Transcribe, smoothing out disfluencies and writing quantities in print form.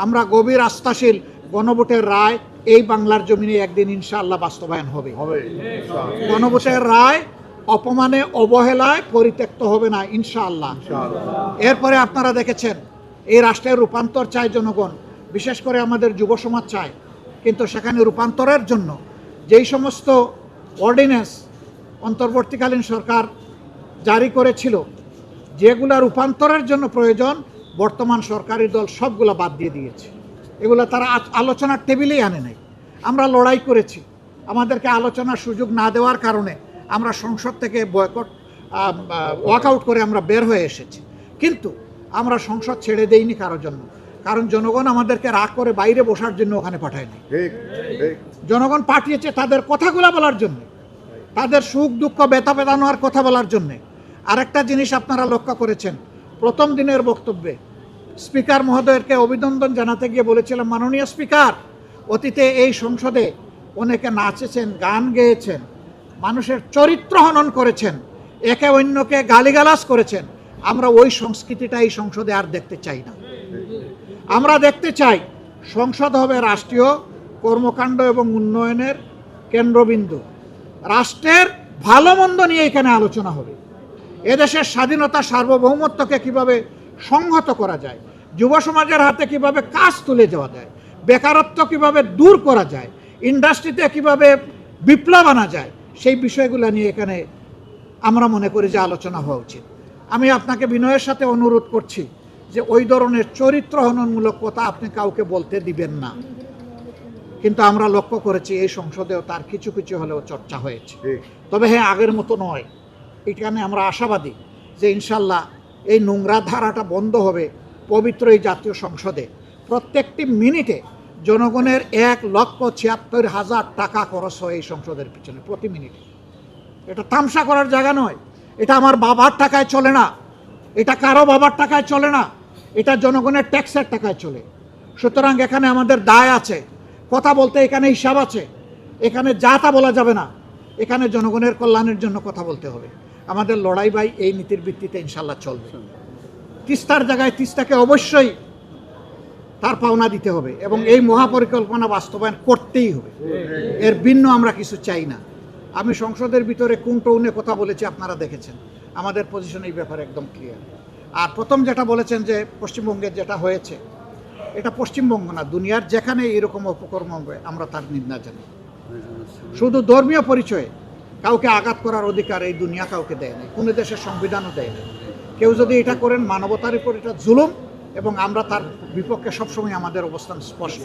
আমরা গভীর আস্থাশীল গণভোটের রায় এই বাংলার জমিনে একদিন ইনশাআল্লাহ বাস্তবায়ন হবে। গণভোটের রায় অপমানে অবহেলায় পরিত্যক্ত হবে না ইনশাআল্লাহ। এরপরে আপনারা দেখেছেন এই রাষ্ট্রের রূপান্তর চায় জনগণ, বিশেষ করে আমাদের যুব সমাজ চায়, কিন্তু সেখানে রূপান্তরের জন্য যেই সমস্ত অর্ডিন্যান্স অন্তর্বর্তীকালীন সরকার জারি করেছিল, যেগুলা রূপান্তরের জন্য প্রয়োজন, বর্তমান সরকারি দল সবগুলো বাদ দিয়ে দিয়েছে। এগুলো তারা আলোচনার টেবিলেই আনে নাই। আমরা লড়াই করেছি, আমাদেরকে আলোচনার সুযোগ না দেওয়ার কারণে আমরা সংসদ থেকে বয়কট ওয়াকআউট করে আমরা বের হয়ে এসেছি। কিন্তু আমরা সংসদ ছেড়ে দেইনি কারোর জন্য, কারণ জনগণ আমাদেরকে রাগ করে বাইরে বসার জন্য ওখানে পাঠায়নি। জনগণ পাঠিয়েছে তাদের কথাগুলো বলার জন্য, তাদের সুখ দুঃখ ব্যথা বেদনার কথা বলার জন্যে। আরেকটা জিনিস আপনারা লক্ষ্য করেছেন, প্রথম দিনের বক্তব্যে স্পিকার মহোদয়কে অভিনন্দন জানাতে গিয়ে বলেছিলাম, মাননীয় স্পিকার, অতীতে এই সংসদে অনেকে নাচেছেন, গান গেয়েছেন, মানুষের চরিত্র হনন করেছেন, একে অন্যকে গালিগালাজ করেছেন। আমরা ওই সংস্কৃতিটা এই সংসদে আর দেখতে চাই না। আমরা দেখতে চাই সংসদ হবে রাষ্ট্রীয় কর্মকাণ্ড এবং উন্নয়নের কেন্দ্রবিন্দু। রাষ্ট্রের ভালো মন্দ নিয়ে এখানে আলোচনা হবে। এদেশের স্বাধীনতা সার্বভৌমত্বকে কিভাবে সংহত করা যায়, যুব সমাজের হাতে কিভাবে কাজ তুলে যাওয়া যায়, বেকারত্ব কিভাবে দূর করা যায়, ইন্ডাস্ট্রিতে কিভাবে বিপ্লব আনা যায়, সেই বিষয়গুলো নিয়ে এখানে আমরা মনে করি যে আলোচনা হওয়া উচিত। আমি আপনাকে বিনয়ের সাথে অনুরোধ করছি যে ওই ধরনের চরিত্র হননমূলক কথা আপনি কাউকে বলতে দিবেন না। কিন্তু আমরা লক্ষ্য করেছি এই সংসদেও তার কিছু কিছু হলেও চর্চা হয়েছে। তবে হ্যাঁ, আগের মতো নয়। এখানে আমরা আশাবাদী যে ইনশাল্লাহ এই নোংরা ধারাটা বন্ধ হবে। পবিত্র এই জাতীয় সংসদে প্রত্যেকটি মিনিটে জনগণের 1,76,000 টাকা খরচ হয় এই সংসদের পিছনে প্রতি মিনিটে। এটা তামসা করার জায়গা নয়। এটা আমার বাবার টাকায় চলে না, এটা কারো বাবার টাকায় চলে না, এটা জনগণের ট্যাক্সের টাকায় চলে। সুতরাং এখানে আমাদের দায় আছে, কথা বলতে এখানে হিসাব আছে, এখানে যা তা বলা যাবে না, এখানে জনগণের কল্যাণের জন্য কথা বলতে হবে। আমাদের লড়াই ভাই এই নীতির ভিত্তিতে ইনশাল্লাহ চলবে। তিস্তার জায়গায় তিস্তাকে অবশ্যই তার পাওনা দিতে হবে এবং এই মহাপরিকল্পনা বাস্তবায়ন করতেই হবে। এর ভিন্ন আমরা কিছু চাই না। আমি সংসদের ভিতরে কোন টোনে কথা বলেছি আপনারা দেখেছেন। আমাদের পজিশন এই ব্যাপারে একদম ক্লিয়ার। আর প্রথম যেটা বলেছেন যে পশ্চিমবঙ্গের যেটা হয়েছে, এটা পশ্চিমবঙ্গ না, দুনিয়ার যেখানে এরকম অপকর্ম হবে আমরা তার নিন্দা জানাই। শুধু ধর্মীয় পরিচয়ে কাউকে আঘাত করার অধিকার এই দুনিয়া কাউকে দেয় না, কোনো দেশের সংবিধানও দেয় না। কেউ যদি এটা করেন, মানবতার উপর এটা জুলুম এবং আমরা তার বিপক্ষে সবসময় আমাদের অবস্থান স্পষ্ট।